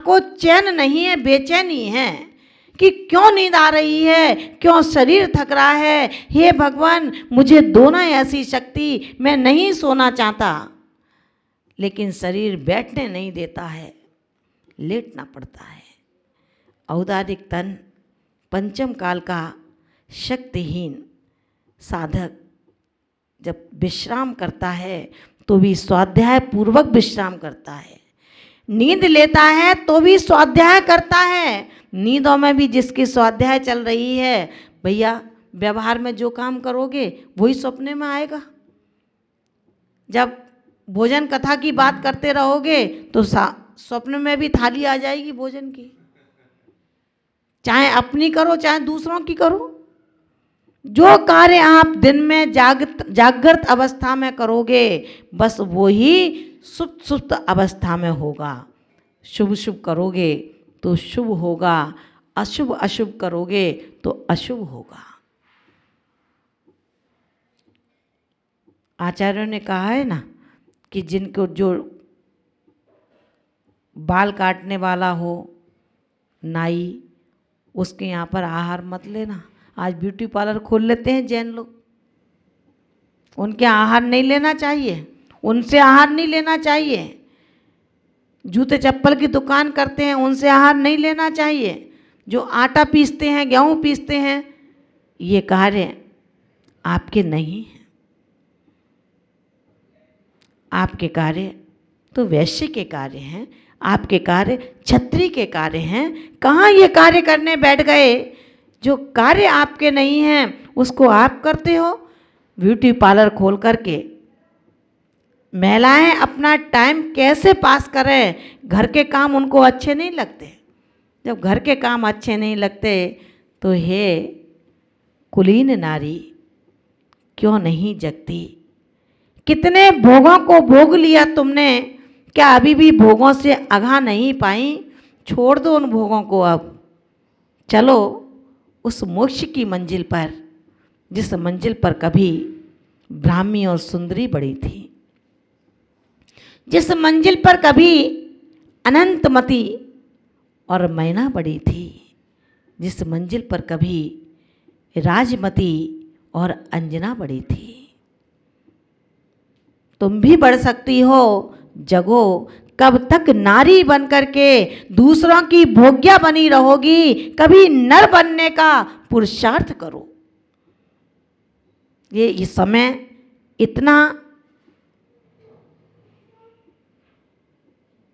को चैन नहीं है, बेचैनी है कि क्यों नींद आ रही है, क्यों शरीर थक रहा है। हे भगवान, मुझे दो ना ऐसी शक्ति, मैं नहीं सोना चाहता, लेकिन शरीर बैठने नहीं देता है, लेटना पड़ता है। औदारिक तन पंचम काल का शक्तिहीन साधक जब विश्राम करता है तो भी स्वाध्याय पूर्वक विश्राम करता है, नींद लेता है तो भी स्वाध्याय करता है। नींदों में भी जिसकी स्वाध्याय चल रही है, भैया व्यवहार में जो काम करोगे वही सपने में आएगा। जब भोजन कथा की बात करते रहोगे तो स्वप्न में भी थाली आ जाएगी भोजन की, चाहे अपनी करो चाहे दूसरों की करो। जो कार्य आप दिन में जागृत अवस्था में करोगे, बस वही सुप्त अवस्था में होगा। शुभ शुभ करोगे तो शुभ होगा, अशुभ अशुभ करोगे तो अशुभ होगा। आचार्यों ने कहा है ना कि जिनको जो बाल काटने वाला हो नाई, उसके यहाँ पर आहार मत लेना। आज ब्यूटी पार्लर खोल लेते हैं जैन लोग, उनके आहार नहीं लेना चाहिए, उनसे आहार नहीं लेना चाहिए। जूते चप्पल की दुकान करते हैं, उनसे आहार नहीं लेना चाहिए। जो आटा पीसते हैं, गेहूँ पीसते हैं, ये कार्य आपके नहीं है। आपके कार्य तो वैश्य के कार्य हैं, आपके कार्य क्षत्रिय के कार्य हैं। कहाँ ये कार्य करने बैठ गए? जो कार्य आपके नहीं हैं उसको आप करते हो। ब्यूटी पार्लर खोल करके महिलाएं अपना टाइम कैसे पास करें? घर के काम उनको अच्छे नहीं लगते। जब घर के काम अच्छे नहीं लगते तो हे कुलीन नारी क्यों नहीं जगती? कितने भोगों को भोग लिया तुमने, क्या अभी भी भोगों से अघा नहीं पाई? छोड़ दो उन भोगों को, अब चलो उस मोक्ष की मंजिल पर, जिस मंजिल पर कभी ब्राह्मी और सुंदरी बड़ी थी, जिस मंजिल पर कभी अनंतमती और मैना बड़ी थी, जिस मंजिल पर कभी राजमती और अंजना बड़ी थी। तुम भी बढ़ सकती हो, जगो। कब तक नारी बन करके दूसरों की भोग्या बनी रहोगी? कभी नर बनने का पुरुषार्थ करो। ये समय इतना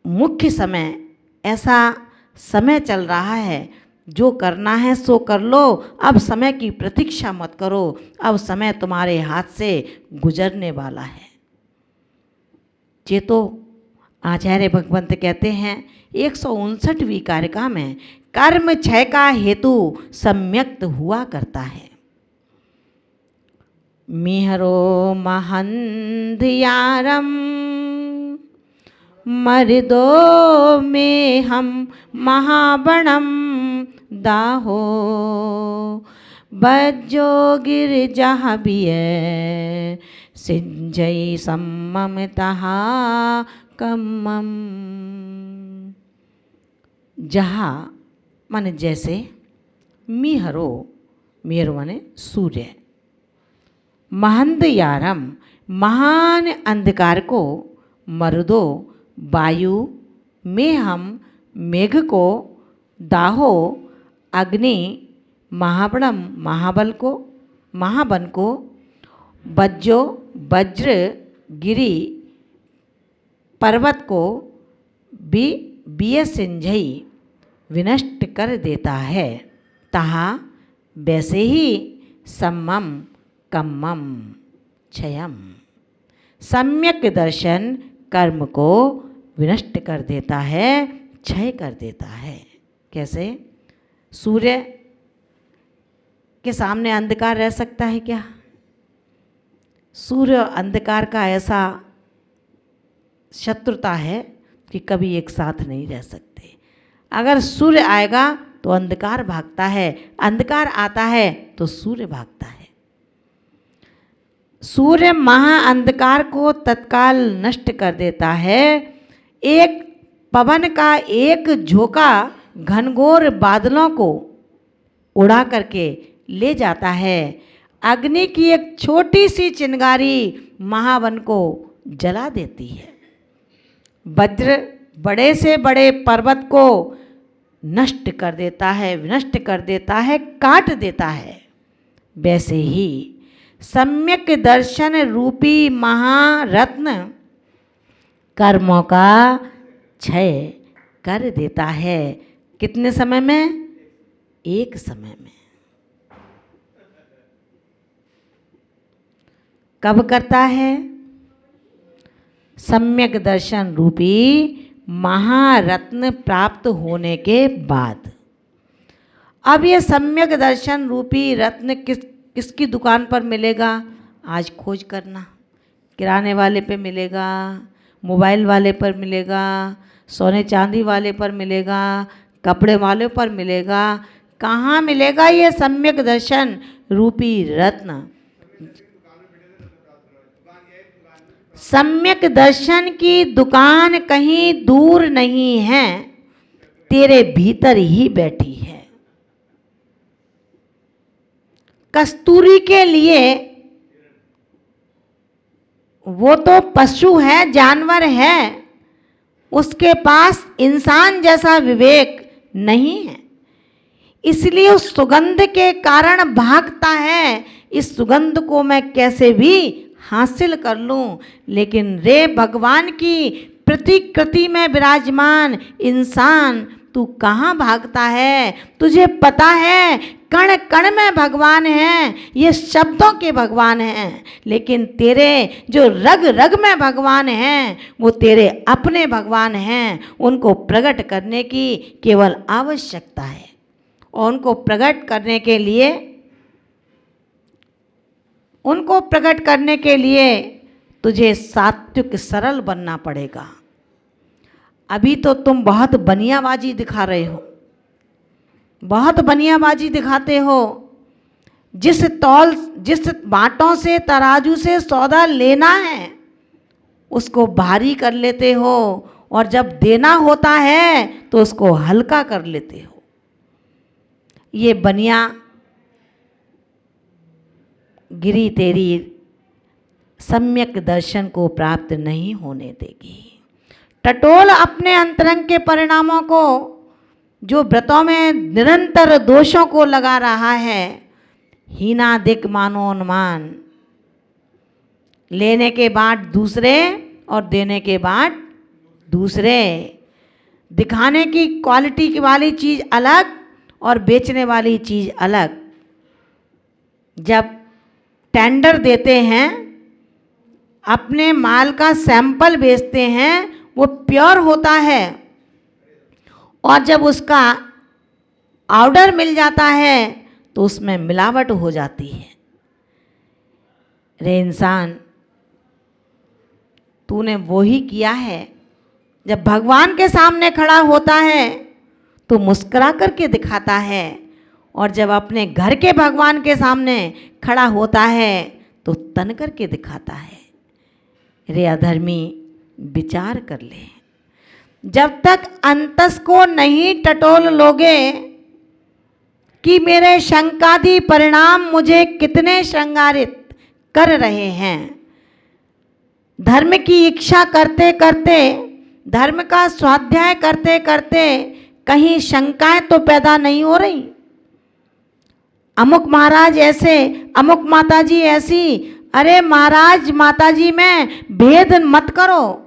मुख्य समय, ऐसा समय चल रहा है, जो करना है सो कर लो। अब समय की प्रतीक्षा मत करो, अब समय तुम्हारे हाथ से गुजरने वाला है। चेतो आचार्य भगवंत कहते हैं 159वीं कारिका में, कर्म क्षय का हेतु सम्यक्त हुआ करता है। मिहरो महंधियारम मर्दो में हम महाबणम दाहो बज्जो गिर जहाँ बिय सिंजई सम्मम तहा कम्मम। जहाँ माने जैसे, मिहरो, मिहरो माने सूर्य, महंदयारम महान अंधकार को, मर्दो वायु, में हम मेघ को, दाहो अग्नि, महाबलम महाबल को, महाबन को, वज्जो वज्र गिरी पर्वत को बिय सिंझई विनष्ट कर देता है। तहा वैसे ही सम्मम कम्मम क्षयम, सम्यक दर्शन कर्म को विनष्ट कर देता है, क्षय कर देता है। कैसे? सूर्य के सामने अंधकार रह सकता है क्या? सूर्य अंधकार का ऐसा शत्रुता है कि कभी एक साथ नहीं रह सकते। अगर सूर्य आएगा तो अंधकार भागता है, अंधकार आता है तो सूर्य भागता है। सूर्य महा अंधकार को तत्काल नष्ट कर देता है। एक पवन का एक झोंका घनघोर बादलों को उड़ा करके ले जाता है। अग्नि की एक छोटी सी चिंगारी महावन को जला देती है। वज्र बड़े से बड़े पर्वत को नष्ट कर देता है, विनष्ट कर देता है, काट देता है। वैसे ही सम्यक दर्शन रूपी महारत्न कर्मों का क्षय कर देता है। कितने समय में? एक समय में। कब करता है? सम्यक दर्शन रूपी महारत्न प्राप्त होने के बाद। अब ये सम्यक दर्शन रूपी रत्न किसकी दुकान पर मिलेगा? आज खोज करना। किराने वाले पे मिलेगा, मोबाइल वाले पर मिलेगा, सोने चांदी वाले पर मिलेगा, कपड़े वाले पर मिलेगा। कहाँ मिलेगा ये सम्यक दर्शन रूपी रत्न? सम्यक दर्शन की दुकान कहीं दूर नहीं है, तेरे भीतर ही बैठी है। कस्तूरी के लिए वो तो पशु है, जानवर है, उसके पास इंसान जैसा विवेक नहीं है, इसलिए उस सुगंध के कारण भागता है। इस सुगंध को मैं कैसे भी हासिल कर लूं। लेकिन रे भगवान की प्रतिकृति में विराजमान इंसान, तू कहाँ भागता है? तुझे पता है कण कण में भगवान है, ये शब्दों के भगवान हैं, लेकिन तेरे जो रग रग में भगवान हैं वो तेरे अपने भगवान हैं। उनको प्रकट करने की केवल आवश्यकता है, और उनको प्रकट करने के लिए तुझे सात्विक सरल बनना पड़ेगा। अभी तो तुम बहुत बनियाबाजी दिखा रहे हो, बहुत बनियाबाजी दिखाते हो। जिस बाटों से, तराजू से सौदा लेना है उसको भारी कर लेते हो, और जब देना होता है तो उसको हल्का कर लेते हो। ये बनिया गिरी तेरी सम्यक दर्शन को प्राप्त नहीं होने देगी। टटोल अपने अंतरंग के परिणामों को, जो व्रतों में निरंतर दोषों को लगा रहा है। हीनाधिक मानोन्मान, लेने के बाद दूसरे और देने के बाद दूसरे, दिखाने की क्वालिटी वाली चीज़ अलग और बेचने वाली चीज़ अलग। जब टेंडर देते हैं, अपने माल का सैंपल बेचते हैं, वो प्योर होता है, और जब उसका ऑर्डर मिल जाता है तो उसमें मिलावट हो जाती है। रे इंसान, तूने वो ही किया है। जब भगवान के सामने खड़ा होता है तो मुस्कुरा करके दिखाता है, और जब अपने घर के भगवान के सामने खड़ा होता है तो तन करके दिखाता है। रे अधर्मी, विचार कर ले। जब तक अंतस को नहीं टटोल लोगे कि मेरे शंकादि परिणाम मुझे कितने श्रृंगारित कर रहे हैं, धर्म की इच्छा करते करते, धर्म का स्वाध्याय करते करते कहीं शंकाएं तो पैदा नहीं हो रही? अमुक महाराज ऐसे, अमुक माताजी ऐसी। अरे महाराज माताजी में भेद मत करो,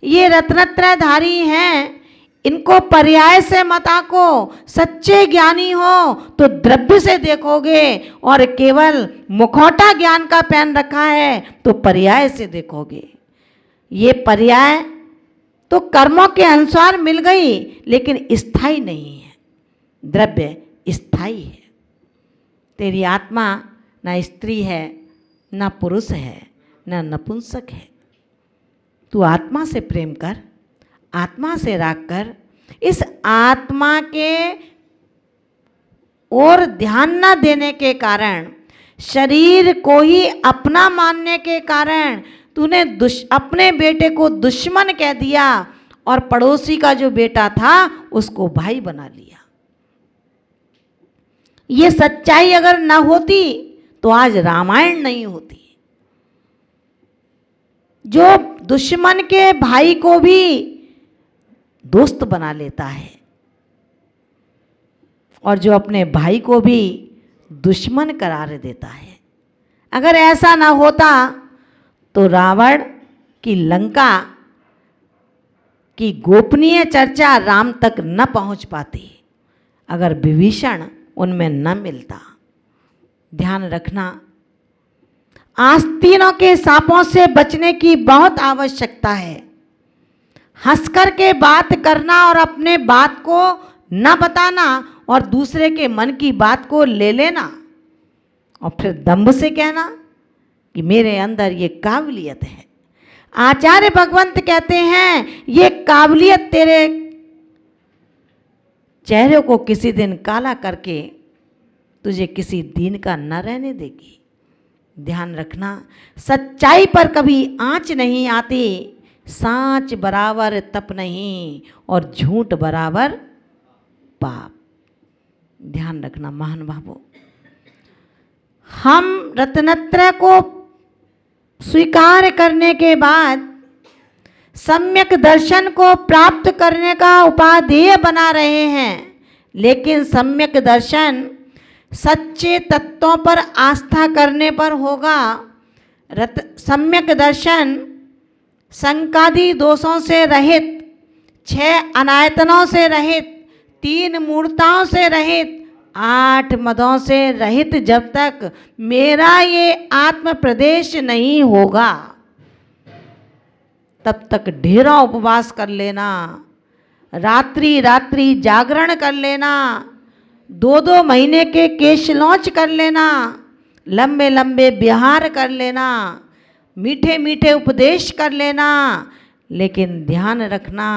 ये रत्नत्रयधारी हैं, इनको पर्याय से मत आको। सच्चे ज्ञानी हो तो द्रव्य से देखोगे, और केवल मुखौटा ज्ञान का पहन रखा है तो पर्याय से देखोगे। ये पर्याय तो कर्मों के अनुसार मिल गई, लेकिन स्थायी नहीं है। द्रव्य स्थायी है। तेरी आत्मा ना स्त्री है, ना पुरुष है, ना नपुंसक है। तू आत्मा से प्रेम कर, आत्मा से राग कर। इस आत्मा के और ध्यान न देने के कारण, शरीर को ही अपना मानने के कारण तूने अपने बेटे को दुश्मन कह दिया, और पड़ोसी का जो बेटा था उसको भाई बना लिया। ये सच्चाई अगर ना होती तो आज रामायण नहीं होती। जो दुश्मन के भाई को भी दोस्त बना लेता है और जो अपने भाई को भी दुश्मन करार देता है, अगर ऐसा ना होता तो रावण की लंका की गोपनीय चर्चा राम तक न पहुंच पाती, अगर विभीषण उनमें न मिलता। ध्यान रखना, आस्तीनों के सांपों से बचने की बहुत आवश्यकता है। हंस कर के बात करना और अपने बात को न बताना और दूसरे के मन की बात को ले लेना और फिर दंभ से कहना कि मेरे अंदर ये काबिलियत है। आचार्य भगवंत कहते हैं ये काबिलियत तेरे चेहरे को किसी दिन काला करके तुझे किसी दिन का न रहने देगी। ध्यान रखना, सच्चाई पर कभी आंच नहीं आती, सांच बराबर तप नहीं और झूठ बराबर पाप। ध्यान रखना महानुभावों, हम रत्नत्रय को स्वीकार करने के बाद सम्यक दर्शन को प्राप्त करने का उपादेय बना रहे हैं, लेकिन सम्यक दर्शन सच्चे तत्वों पर आस्था करने पर होगा। सम्यक दर्शन संकादि दोषों से रहित, 6 अनायतनों से रहित, 3 मूर्ताओं से रहित, 8 मदों से रहित जब तक मेरा ये आत्म प्रदेश नहीं होगा तब तक ढेरों उपवास कर लेना, रात्रि रात्रि जागरण कर लेना, 2-2 महीने के केश लॉन्च कर लेना, लंबे लंबे बिहार कर लेना, मीठे मीठे उपदेश कर लेना, लेकिन ध्यान रखना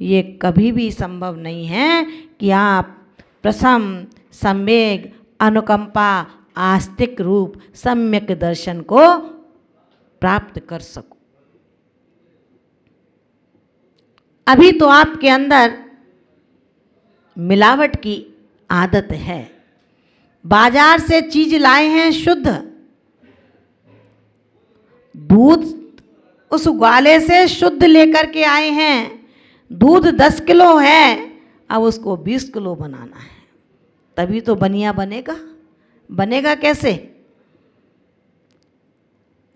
ये कभी भी संभव नहीं है कि आप प्रसम, संवेग, अनुकंपा, आस्तिक रूप सम्यक दर्शन को प्राप्त कर सको। अभी तो आपके अंदर मिलावट की आदत है, बाजार से चीज लाए हैं शुद्ध, दूध उस ग्वाले से शुद्ध लेकर के आए हैं, दूध 10 किलो है, अब उसको 20 किलो बनाना है, तभी तो बनिया बनेगा। बनेगा कैसे?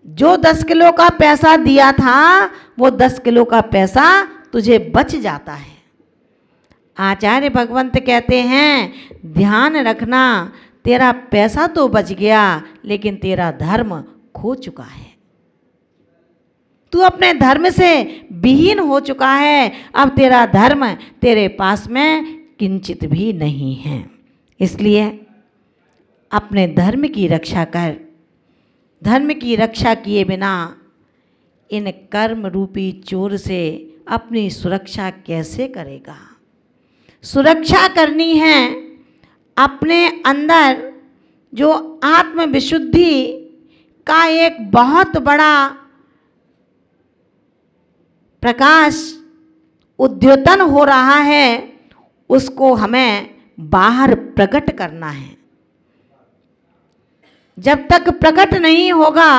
जो 10 किलो का पैसा दिया था वो 10 किलो का पैसा तुझे बच जाता है। आचार्य भगवंत कहते हैं ध्यान रखना, तेरा पैसा तो बच गया लेकिन तेरा धर्म खो चुका है। तू अपने धर्म से विहीन हो चुका है, अब तेरा धर्म तेरे पास में किंचित भी नहीं है। इसलिए अपने धर्म की रक्षा कर। धर्म की रक्षा किए बिना इन कर्म रूपी चोर से अपनी सुरक्षा कैसे करेगा? सुरक्षा करनी है अपने अंदर जो आत्मविशुद्धि का एक बहुत बड़ा प्रकाश उद्योतन हो रहा है, उसको हमें बाहर प्रकट करना है। जब तक प्रकट नहीं होगा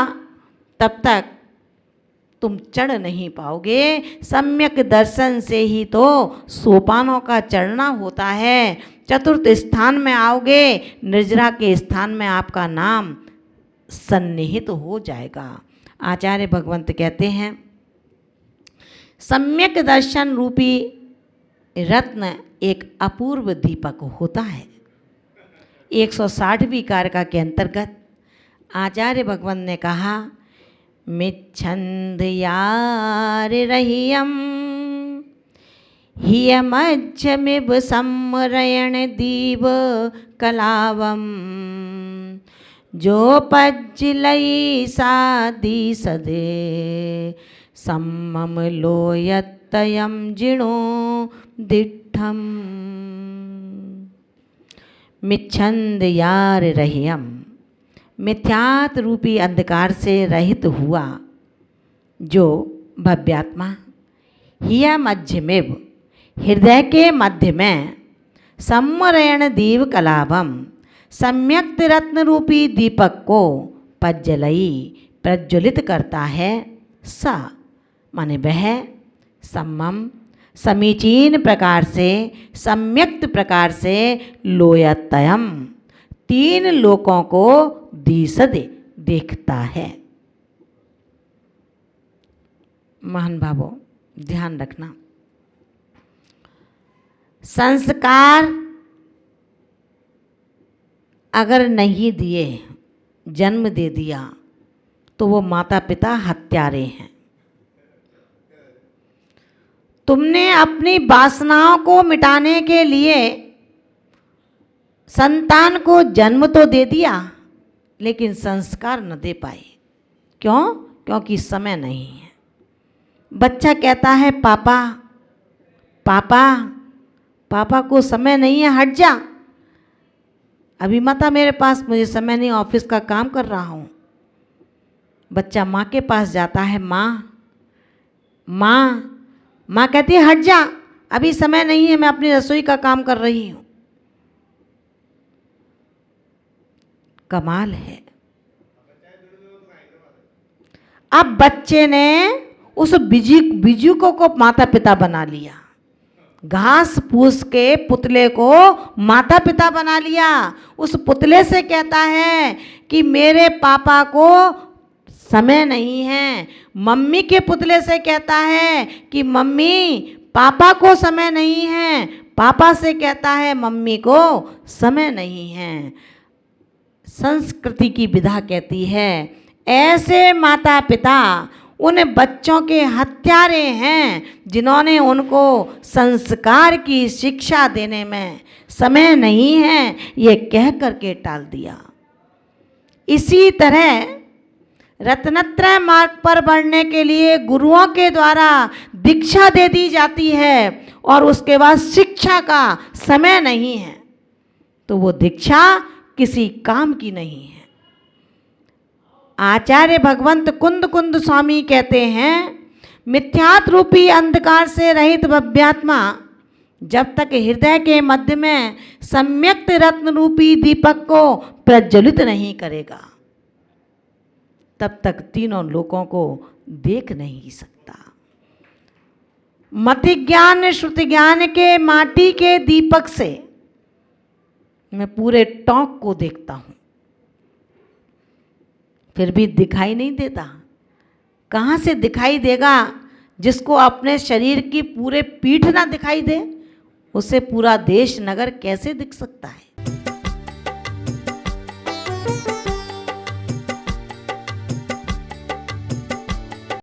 तब तक तुम चढ़ नहीं पाओगे। सम्यक दर्शन से ही तो सोपानों का चढ़ना होता है। चतुर्थ स्थान में आओगे, निर्जरा के स्थान में आपका नाम सन्निहित हो जाएगा। आचार्य भगवंत कहते हैं सम्यक दर्शन रूपी रत्न एक अपूर्व दीपक होता है। 160वीं कारिका के अंतर्गत आचार्य भगवंत ने कहा मिच्छन्द यार रहियम हियमज्जमिव सम्मरयण दीव कलावम जो पज्जिलई सादी सदे सम्मम लोयत्तयम जिणो दिठम। मिच्छन्द यार रहियम, मिथ्यात रूपी अंधकार से रहित हुआ जो भव्यात्मा हिया मध्यमेव, हृदय के मध्य में सम्मरेण दीव कलाभम सम्यक्त रत्न रूपी दीपक को प्रज्वलई प्रज्वलित करता है। सा माने वह सम्मम समीचीन प्रकार से सम्यक्त प्रकार से लोयतयम तीन लोकों को दिशद देखता है। महान भावों, ध्यान रखना, संस्कार अगर नहीं दिए, जन्म दे दिया, तो वो माता पिता हत्यारे हैं। तुमने अपनी वासनाओं को मिटाने के लिए संतान को जन्म तो दे दिया, लेकिन संस्कार न दे पाए। क्यों? क्योंकि समय नहीं है। बच्चा कहता है पापा पापा, पापा को समय नहीं है, हट जा, अभी मत आ मेरे पास, मुझे समय नहीं, ऑफिस का काम कर रहा हूँ। बच्चा माँ के पास जाता है, माँ माँ, माँ कहती है हट जा, अभी समय नहीं है, मैं अपनी रसोई का काम कर रही हूँ। कमाल है। अब बच्चे ने उस बिजुको को माता पिता बना लिया, घास फूस के पुतले को माता पिता बना लिया। उस पुतले से कहता है कि मेरे पापा को समय नहीं है। मम्मी के पुतले से कहता है कि मम्मी पापा को समय नहीं है। पापा से कहता है मम्मी को समय नहीं है। संस्कृति की विधा कहती है ऐसे माता पिता उन बच्चों के हत्यारे हैं जिन्होंने उनको संस्कार की शिक्षा देने में समय नहीं है ये कह करके टाल दिया। इसी तरह रत्नत्रय मार्ग पर बढ़ने के लिए गुरुओं के द्वारा दीक्षा दे दी जाती है और उसके बाद शिक्षा का समय नहीं है, तो वो दीक्षा किसी काम की नहीं है। आचार्य भगवंत कुंद कुंद स्वामी कहते हैं मिथ्यात रूपी अंधकार से रहित भव्यात्मा जब तक हृदय के मध्य में सम्यक्त रत्न रूपी दीपक को प्रज्वलित नहीं करेगा तब तक तीनों लोकों को देख नहीं सकता। मति ज्ञान श्रुति ज्ञान के माटी के दीपक से मैं पूरे टोंक को देखता हूं, फिर भी दिखाई नहीं देता। कहाँ से दिखाई देगा? जिसको अपने शरीर की पूरे पीठ ना दिखाई दे, उसे पूरा देश नगर कैसे दिख सकता है?